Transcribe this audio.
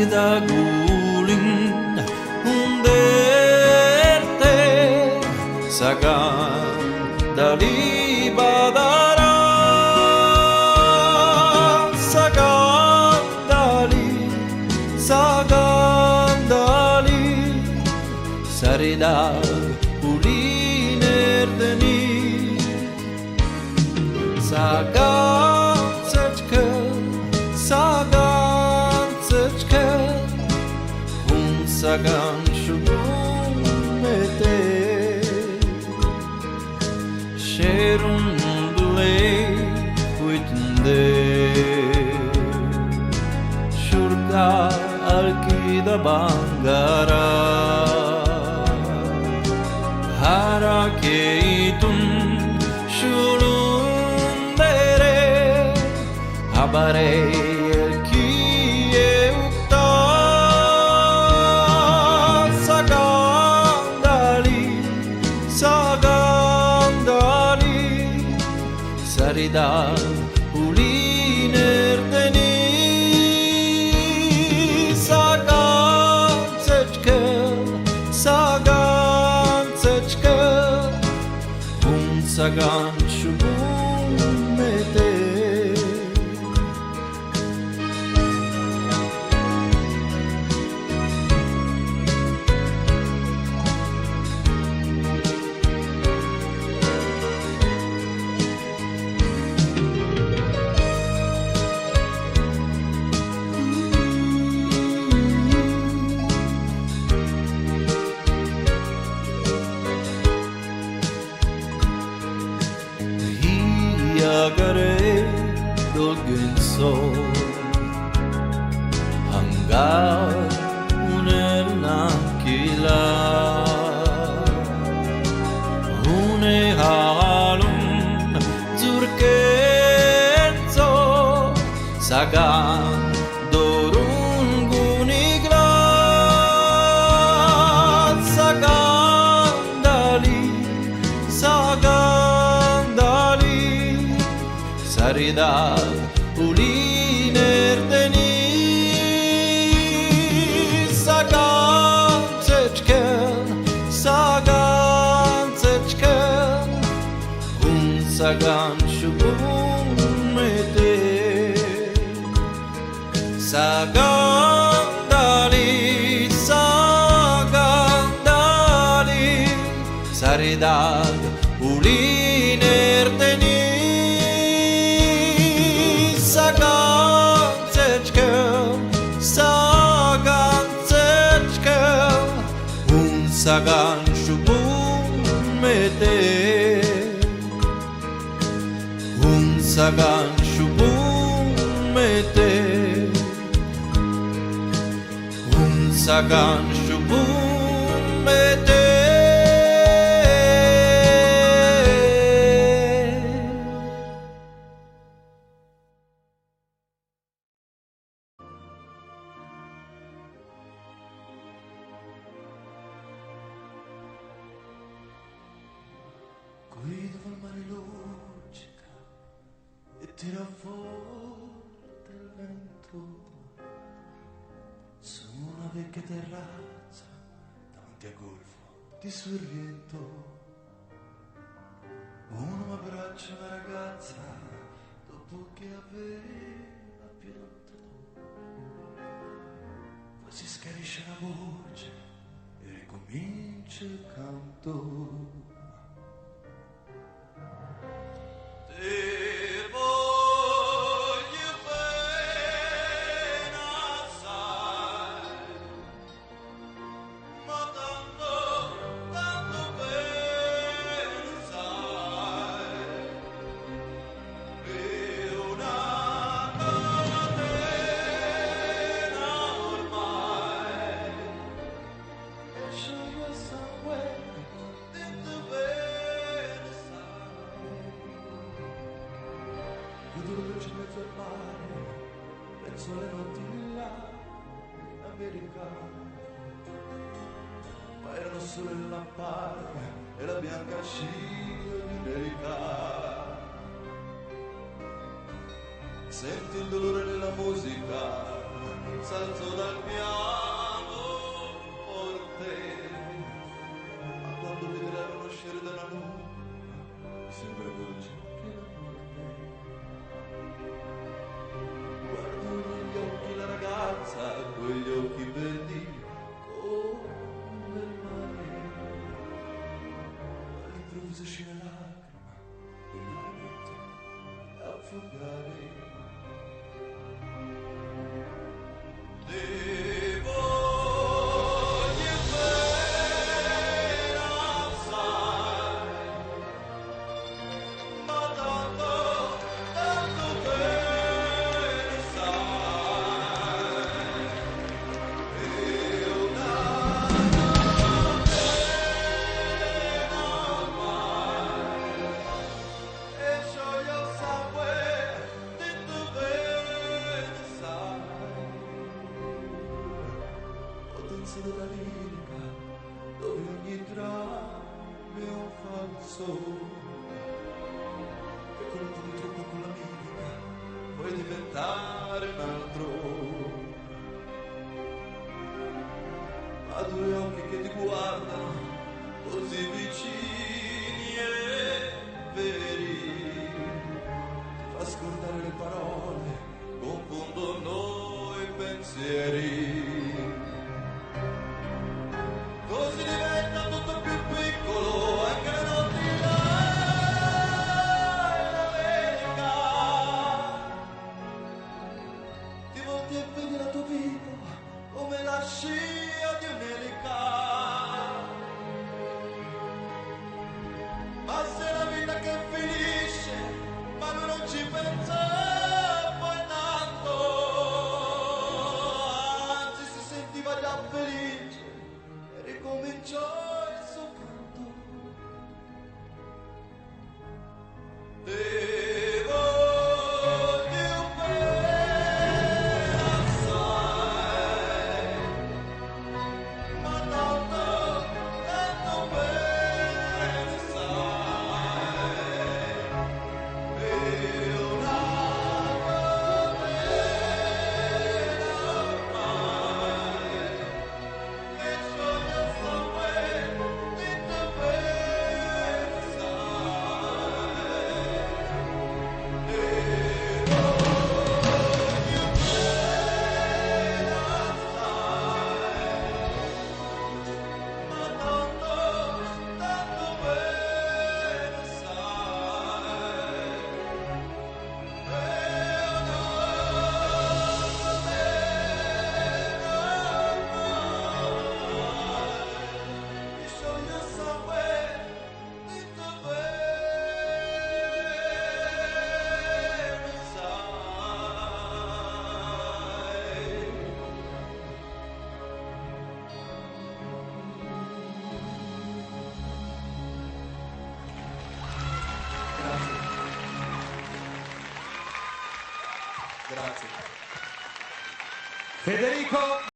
da guling underte sagan dali badara sagan dali sarida ulinerdeni sagan seçke un sagan şubun mete şerun duley kuitinde şurda arkida bangara harakeitun şurun dere habare sarida ulinerdeni sagan seçke un sagan şubun mete Agare dolgin sol hangar unernan kila une halum zurkenzo sagan dorun gunigla sagan dali sarida ulinerdeni sagan seçke un sagan şubun mete sagan dali sarida ulinerdeni sagan seçke un sagan şubun mete un sagan şubun mete un sagan şubun mete Guido al mare luccica e tira forte il vento su una vecchia terrazza davanti al golfo di Sorrento. Uno abbraccia una ragazza dopo che aveva pianto, poi si schiarisce la voce e ricomincia il canto. Te voglio bene assai, ma tanto bene sai, per una catena ormai, e scioglie sangue dentro bene sai. Vedo le luci in mezzo al mare, penso alle notti là in America, ma erano solo il lampare e la bianca scia di verità. Senti il dolore nella musica, salzo dal piano forte, ma quando vedranno uscire dalla nuvola mi sembra dolce che guardo negli occhi la ragazza, quegli occhi verdi come il mare, all'improvviso esce una lacrima e mi mette a affogare. Devo bene assai, ma tanto bene sai, e una notte non mai, e scioglie il sangue di tu bene sai. Potenza della lirica, dove ogni dramma è un falso, e con un po' di trucco con la mimica puoi diventare un altro. Ha due occhi che ti guardano così vicini e veri, ti fa scordare le parole, confondono i pensieri. Così diventa tutto più piccolo, anche la notte là è l'America. Ti volti e vedi la tua vita come la scia di un'elica. Ma se la vita che finisce, ma lui non ci pensa poi tanto, anzi si sentiva già felice e ricominciò il suo canto. Devo di un bene assai, ma tanto bene sai, e una bene ormai, che scioglie il sangue di tu bene sai, e Grazie. Federico